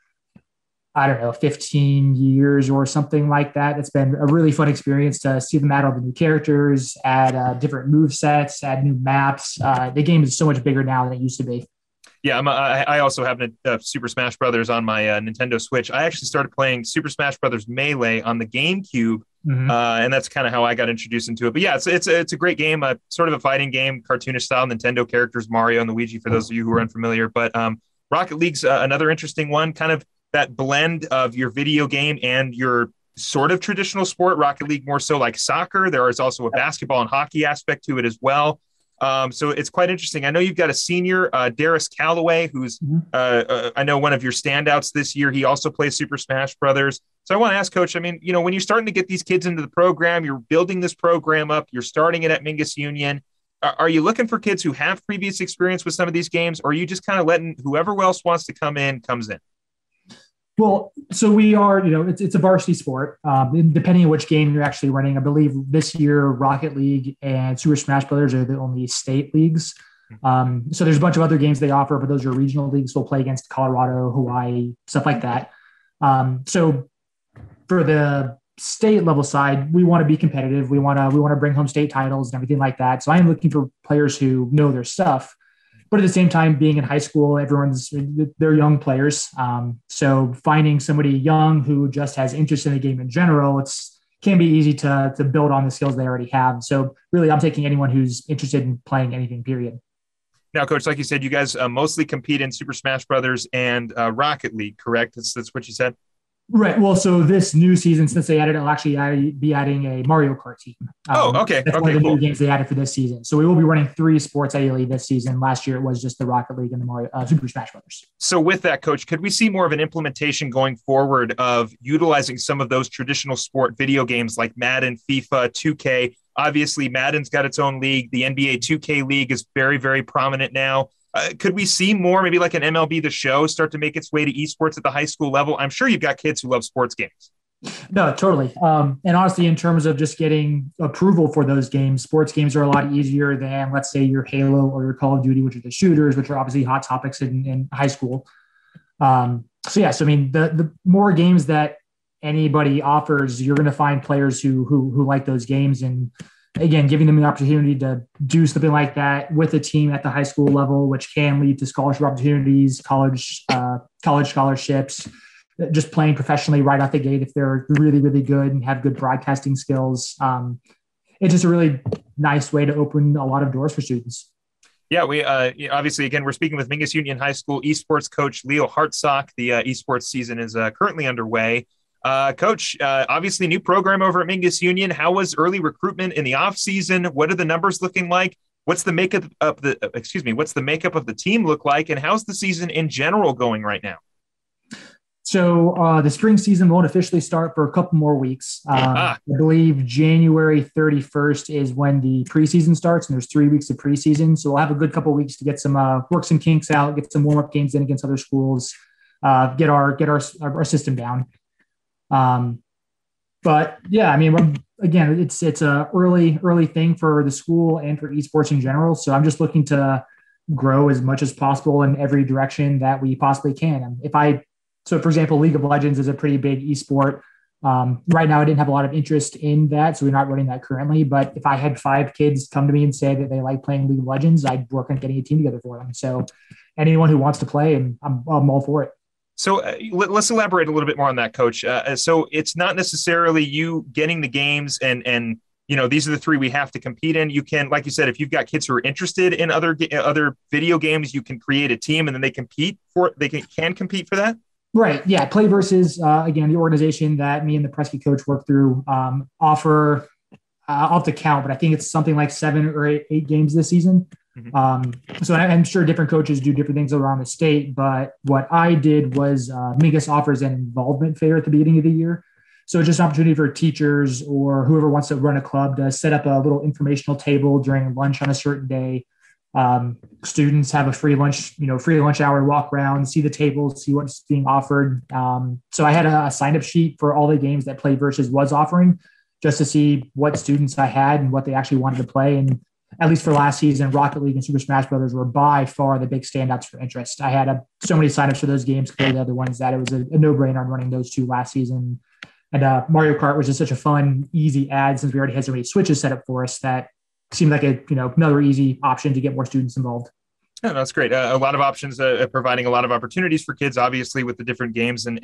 15 years or something like that. It's been a really fun experience to see them add all the new characters, add different move sets, add new maps. The game is so much bigger now than it used to be. Yeah, I also have Super Smash Brothers on my Nintendo Switch. I actually started playing Super Smash Brothers Melee on the GameCube, and that's kind of how I got introduced into it. But yeah, it's a great game, sort of a fighting game, cartoonish style, Nintendo characters, Mario and Luigi, for those of you who are unfamiliar. But Rocket League's another interesting one, kind of that blend of your video game and your sort of traditional sport. Rocket League more so like soccer. There is also a basketball and hockey aspect to it as well. So it's quite interesting. I know you've got a senior, Darius Calloway, who's I know one of your standouts this year. He also plays Super Smash Brothers. So I want to ask, Coach, when you're starting to get these kids into the program, you're building this program up, you're starting it at Mingus Union. Are you looking for kids who have previous experience with some of these games, or are you just kind of letting whoever else wants to come in, comes in? Well, so we are, it's a varsity sport. Depending on which game you're actually running, I believe this year Rocket League and Super Smash Brothers are the only state leagues. So there's a bunch of other games they offer, but those are regional leagues. We'll play against Colorado, Hawaii, stuff like that. So for the state level side, we want to be competitive. We want to bring home state titles and everything like that. So I am looking for players who know their stuff. But at the same time, being in high school, they're young players. So finding somebody young who just has interest in the game in general, can be easy to build on the skills they already have. So really, I'm taking anyone who's interested in playing anything, period. Now, Coach, like you said, you guys mostly compete in Super Smash Brothers and Rocket League, correct? That's what you said? Right. Well, so this new season, since they added, I'll actually be adding a Mario Kart team. Okay. That's one of the new games they added for this season. So we will be running 3 sports ideally this season. Last year, it was just the Rocket League and the Mario Super Smash Brothers. So with that, Coach, could we see more of an implementation going forward of utilizing some of those traditional sport video games like Madden, FIFA, 2K? Obviously, Madden's got its own league. The NBA 2K league is very, very prominent now. Could we see more, maybe like an MLB The Show, start to make its way to esports at the high school level? I'm sure you've got kids who love sports games. No, totally. And honestly, in terms of just getting approval for those games, sports games are a lot easier than, let's say, your Halo or your Call of Duty, which are the shooters, which are obviously hot topics in high school. The more games that anybody offers, you're going to find players who like those games. And again, giving them the opportunity to do something like that with a team at the high school level, which can lead to scholarship opportunities, college scholarships, just playing professionally right out the gate if they're really, really good and have good broadcasting skills. It's just a really nice way to open a lot of doors for students. Yeah, we obviously, again, we're speaking with Mingus Union High School eSports coach Leo Hartsock. The eSports season is currently underway. Coach, obviously new program over at Mingus Union. How was early recruitment in the off season? What are the numbers looking like? What's the makeup of the team look like? And how's the season in general going right now? So the spring season won't officially start for a couple more weeks. I believe January 31st is when the preseason starts, and there's 3 weeks of preseason. So we'll have a good couple of weeks to get some work some kinks out, get some warm-up games in against other schools, get our system down. But yeah, I mean, again, it's a early thing for the school and for esports in general. So I'm just looking to grow as much as possible in every direction that we possibly can. So for example, League of Legends is a pretty big esport. Right now I didn't have a lot of interest in that, so we're not running that currently. But if I had 5 kids come to me and say that they like playing League of Legends, I'd work on getting a team together for them. So anyone who wants to play, I'm all for it. So let's elaborate a little bit more on that, Coach. So it's not necessarily you getting the games and these are the 3 we have to compete in. You can, like you said, if you've got kids who are interested in other video games, you can create a team and then they can compete for that. Right. Yeah. Play Versus, again, the organization that me and the Presky coach work through, offer, I'll have to count, but I think it's something like 7 or 8 games this season. Mm-hmm. So I'm sure different coaches do different things around the state, but what I did was Mingus offers an involvement fair at the beginning of the year. So it's just an opportunity for teachers or whoever wants to run a club to set up a little informational table during lunch on a certain day. Students have a free lunch hour, walk around, see the tables, see what's being offered. So I had a sign-up sheet for all the games that Play Versus was offering just to see what students I had and what they actually wanted to play. And at least for last season, Rocket League and Super Smash Brothers were by far the big standouts for interest. I had so many signups for those games compared to the other ones that it was a no-brainer on running those 2 last season. And Mario Kart was just such a fun, easy ad since we already had so many switches set up for us that seemed like another easy option to get more students involved. Yeah, that's great. A lot of options, providing a lot of opportunities for kids, obviously, with the different games and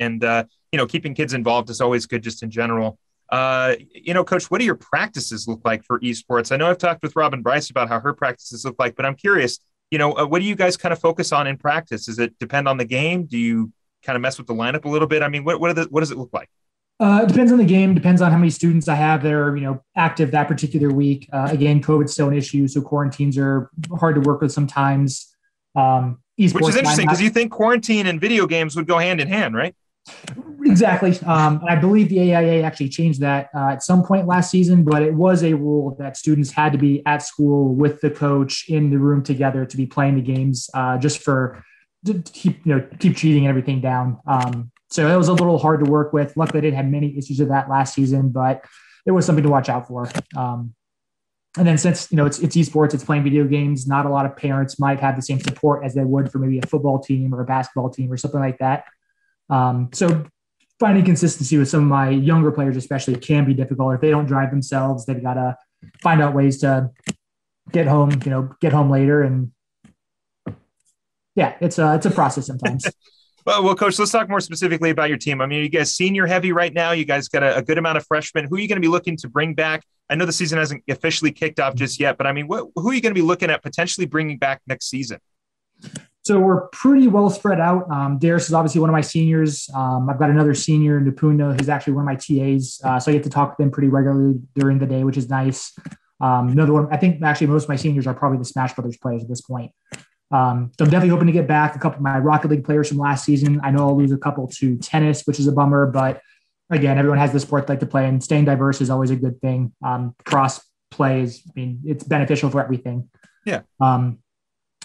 keeping kids involved is always good just in general. Coach, what do your practices look like for esports? I know I've talked with Robin Bryce about how her practices look like, but I'm curious, what do you guys kind of focus on in practice? Does it depend on the game? Do you kind of mess with the lineup a little bit? I mean, what does it look like? It depends on the game, depends on how many students I have that are, active that particular week. Again, COVID's still an issue, so quarantines are hard to work with sometimes. Esports, which is interesting because you think quarantine and video games would go hand in hand, right? Exactly. I believe the AIA actually changed that at some point last season, but it was a rule that students had to be at school with the coach in the room together to be playing the games just to keep cheating and everything down. So it was a little hard to work with. Luckily, I didn't have many issues of that last season, but it was something to watch out for. And then since, it's esports, it's playing video games, not a lot of parents might have the same support as they would for maybe a football team or a basketball team or something like that. So finding consistency with some of my younger players, especially, can be difficult. If they don't drive themselves, they've got to find out ways to get home later. And yeah, it's a process sometimes. Well, Coach, let's talk more specifically about your team. I mean, you guys senior heavy right now. You guys got a good amount of freshmen. Who are you going to be looking to bring back? I know the season hasn't officially kicked off just yet, but I mean, who are you going to be looking at potentially bringing back next season? So we're pretty well spread out. Darius is obviously one of my seniors. I've got another senior, Nupunda, who's actually one of my TAs. So I get to talk with them pretty regularly during the day, which is nice. Another one, I think actually most of my seniors are probably the Smash Brothers players at this point. So I'm definitely hoping to get back a couple of my Rocket League players from last season. I know I'll lose a couple to tennis, which is a bummer, but again, everyone has the sport they like to play, and staying diverse is always a good thing. Cross play it's beneficial for everything. Yeah.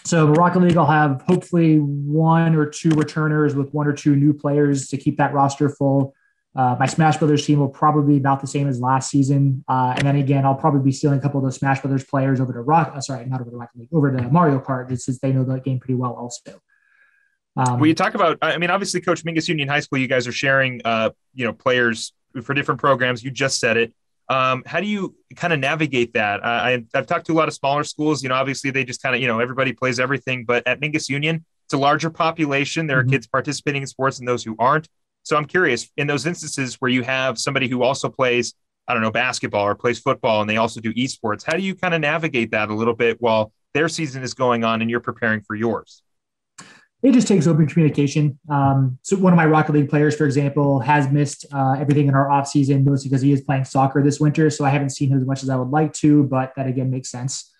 So the Rocket League, I'll have hopefully 1 or 2 returners with 1 or 2 new players to keep that roster full. My Smash Brothers team will probably be about the same as last season. And then again, I'll probably be stealing a couple of those Smash Brothers players over to over to Mario Kart, just since they know the game pretty well also. Well, you talk about, I mean, obviously, Coach, Mingus Union High School, you guys are sharing, players for different programs. You just said it. How do you kind of navigate that? I've talked to a lot of smaller schools, obviously they just kind of, everybody plays everything, but at Mingus Union, it's a larger population. There are kids participating in sports and those who aren't. So I'm curious, in those instances where you have somebody who also plays, basketball or plays football, and they also do esports, how do you kind of navigate that a little bit while their season is going on and you're preparing for yours? It just takes open communication. So one of my Rocket League players, for example, has missed everything in our off season, mostly because he is playing soccer this winter. So I haven't seen him as much as I would like to, but that again makes sense.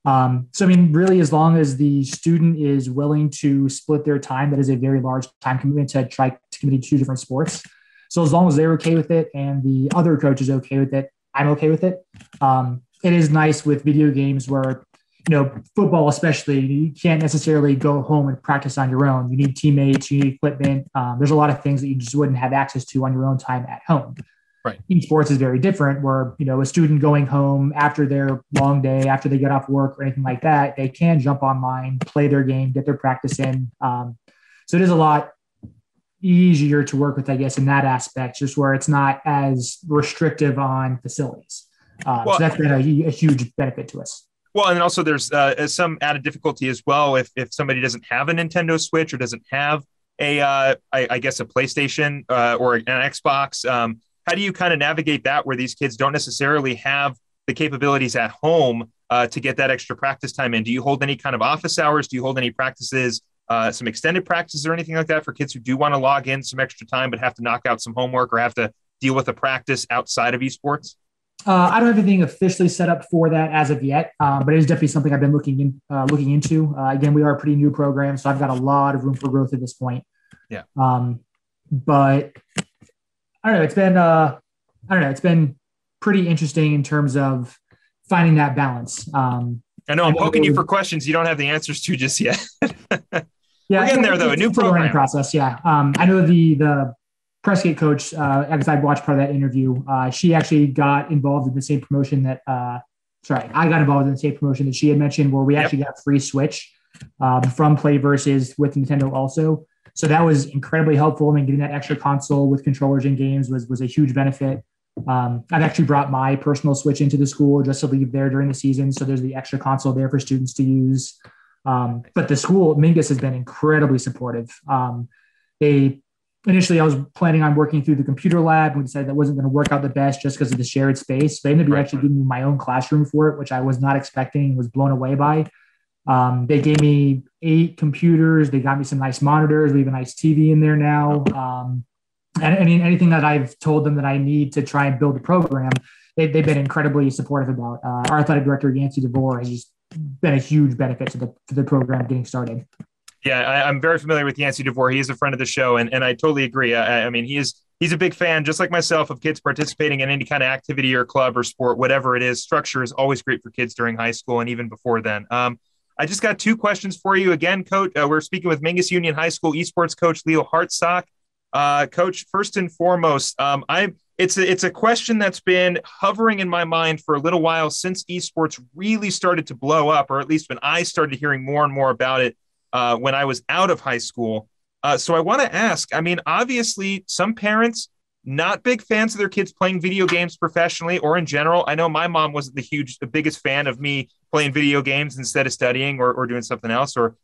So, I mean, really, as long as the student is willing to split their time, that is a very large time commitment to try to commit to 2 different sports. So as long as they're okay with it and the other coach is okay with it, I'm okay with it. It is nice with video games where, football especially, you can't necessarily go home and practice on your own. You need teammates, you need equipment. There's a lot of things that you just wouldn't have access to on your own time at home. Right. eSports is very different where, a student going home after their long day, after they get off work or anything like that, they can jump online, play their game, get their practice in. So it is a lot easier to work with, I guess, in that aspect, just where it's not as restrictive on facilities. So that's been a huge benefit to us. Well, and also there's some added difficulty as well if somebody doesn't have a Nintendo Switch or doesn't have I guess a PlayStation or an Xbox. How do you kind of navigate that where these kids don't necessarily have the capabilities at home to get that extra practice time in? Do you hold any kind of office hours? Do you hold any practices, some extended practices or anything like that for kids who do want to log in some extra time but have to knock out some homework or have to deal with a practice outside of eSports? I don't have anything officially set up for that as of yet, but it is definitely something I've been looking into. Again, we are a pretty new program, so I've got a lot of room for growth at this point. Yeah. But I don't know. It's been pretty interesting in terms of finding that balance. I know I'm poking you for questions you don't have the answers to just yet. Yeah, we're getting there though. A new program process. Yeah. I know the Prescott coach, as I watched part of that interview, she actually got involved in the same promotion that, I got involved in the same promotion that she had mentioned, where we actually got free Switch from Play Versus with Nintendo also. So that was incredibly helpful. I mean, getting that extra console with controllers and games was a huge benefit. I've actually brought my personal Switch into the school just to leave there during the season. So there's the extra console there for students to use. But the school, Mingus, has been incredibly supportive. Initially, I was planning on working through the computer lab, and we decided that wasn't going to work out the best just because of the shared space. They ended up actually giving me my own classroom for it, which I was not expecting and was blown away by. They gave me 8 computers. They got me some nice monitors. We have a nice TV in there now. And I mean, anything that I've told them that I need to try and build a program, they've been incredibly supportive about. Our athletic director, Yancey DeVore, has just been a huge benefit to the program getting started. Yeah, I'm very familiar with Yancey DeVore. He is a friend of the show, and I totally agree. I mean, he's a big fan, just like myself, of kids participating in any kind of activity or club or sport, whatever it is. Structure is always great for kids during high school and even before then. I just got 2 questions for you. Again, Coach, we're speaking with Mingus Union High School eSports coach Leo Hartsock. Coach, first and foremost, it's a question that's been hovering in my mind for a little while since eSports really started to blow up, or at least when I started hearing more and more about it when I was out of high school. So I want to ask, I mean, obviously some parents, not big fans of their kids playing video games professionally or in general. I know my mom wasn't the biggest fan of me playing video games instead of studying or doing something else or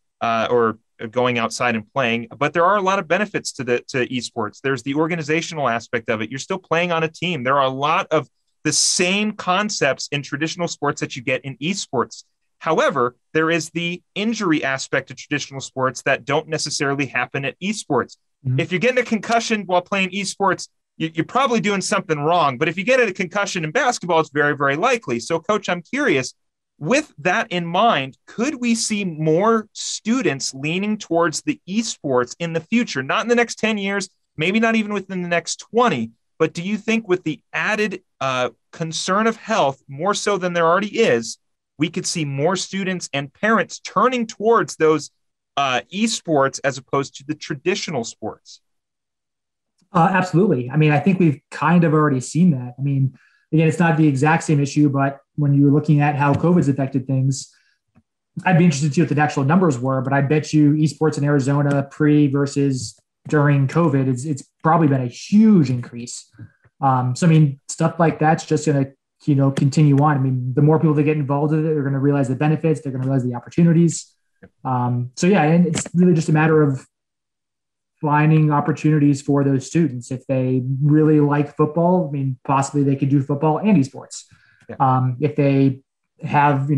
going outside and playing. But there are a lot of benefits to eSports. There's the organizational aspect of it. You're still playing on a team. There are a lot of the same concepts in traditional sports that you get in eSports. However, there is the injury aspect of traditional sports that don't necessarily happen at eSports. Mm-hmm. If you're getting a concussion while playing eSports, you're probably doing something wrong. But if you get a concussion in basketball, it's very, very likely. So, Coach, I'm curious, with that in mind, could we see more students leaning towards the eSports in the future? Not in the next 10 years, maybe not even within the next 20. But do you think with the added concern of health, more so than there already is, we could see more students and parents turning towards those eSports as opposed to the traditional sports? Absolutely. I mean, I think we've kind of already seen that. I mean, again, it's not the exact same issue, but when you're looking at how COVID's affected things, I'd be interested to see what the actual numbers were, but I bet you eSports in Arizona pre versus during COVID, it's probably been a huge increase. So, I mean, stuff like that's just going to, continue on. I mean, the more people that get involved with it, they're going to realize the benefits, they're going to realize the opportunities. So yeah, and it's really just a matter of finding opportunities for those students. If they really like football, I mean, possibly they could do football and eSports. Yeah. If they have,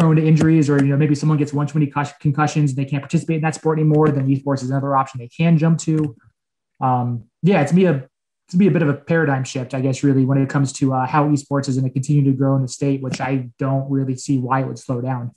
prone to injuries, or, maybe someone gets one too many concussions and they can't participate in that sport anymore, then esports is another option they can jump to. It's be a bit of a paradigm shift, I guess, really, when it comes to how esports is going to continue to grow in the state, which I don't really see why it would slow down.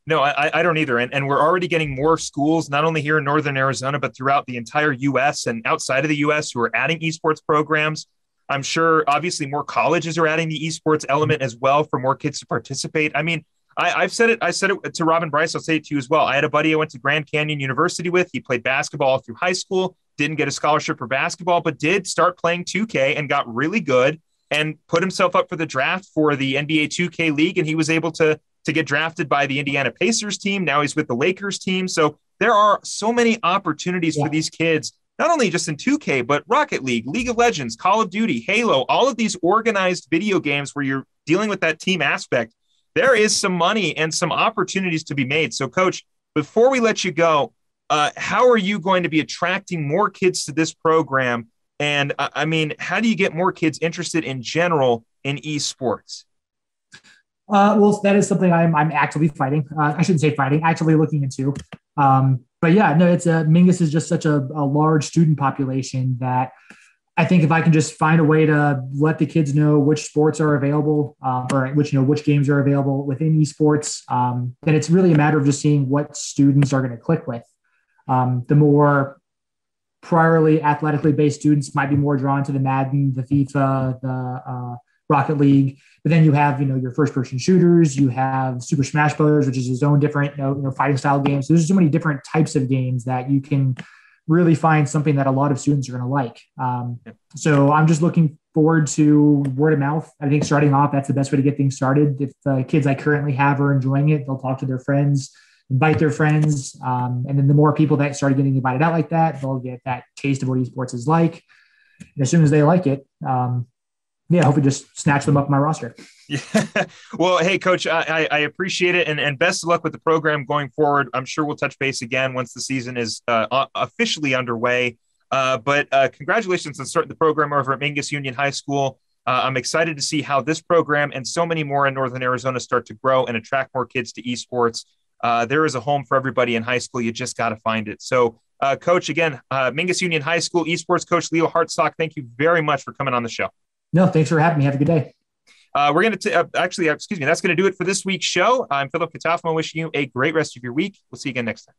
No, I don't either. And we're already getting more schools, not only here in Northern Arizona, but throughout the entire U.S. and outside of the U.S. who are adding esports programs. I'm sure, obviously, more colleges are adding the esports element as well for more kids to participate. I mean, I've said it. I said it to Robin Bryce. I'll say it to you as well. I had a buddy I went to Grand Canyon University with. He played basketball through high school, didn't get a scholarship for basketball, but did start playing 2K and got really good and put himself up for the draft for the NBA 2K League. And he was able to get drafted by the Indiana Pacers team. Now he's with the Lakers team. So there are so many opportunities for these kids, not only just in 2K, but Rocket League, League of Legends, Call of Duty, Halo, all of these organized video games where you're dealing with that team aspect. There is some money and some opportunities to be made. So, Coach, before we let you go, how are you going to be attracting more kids to this program? And I mean, how do you get more kids interested in general in esports? Well, that is something I'm actively fighting. I shouldn't say fighting, actively looking into. But yeah, no, Mingus is just such a large student population that I think if I can just find a way to let the kids know which sports are available, or which games are available within esports, then it's really a matter of just seeing what students are going to click with. The more priorly athletically based students might be more drawn to the Madden, the FIFA, the Rocket League, but then you have, your first person shooters, you have Super Smash Brothers, which is its own different, fighting style games. So there's so many different types of games that you can really find something that a lot of students are going to like. So I'm just looking forward to word of mouth. I think starting off, that's the best way to get things started. If the kids I currently have are enjoying it, they'll talk to their friends, invite their friends. And then the more people that started getting invited out like that, they'll get that taste of what esports is like. And as soon as they like it, hopefully just snatch them up my roster. Yeah. Well, hey, Coach, I appreciate it. And best of luck with the program going forward. I'm sure we'll touch base again once the season is officially underway. But congratulations on starting the program over at Mingus Union High School. I'm excited to see how this program and so many more in Northern Arizona start to grow and attract more kids to esports. There is a home for everybody in high school. You just got to find it. So, Coach, again, Mingus Union High School esports coach Leo Hartsock, thank you very much for coming on the show. No, thanks for having me. Have a good day. We're going to that's going to do it for this week's show. I'm Philip Catalfamo, wishing you a great rest of your week. We'll see you again next time.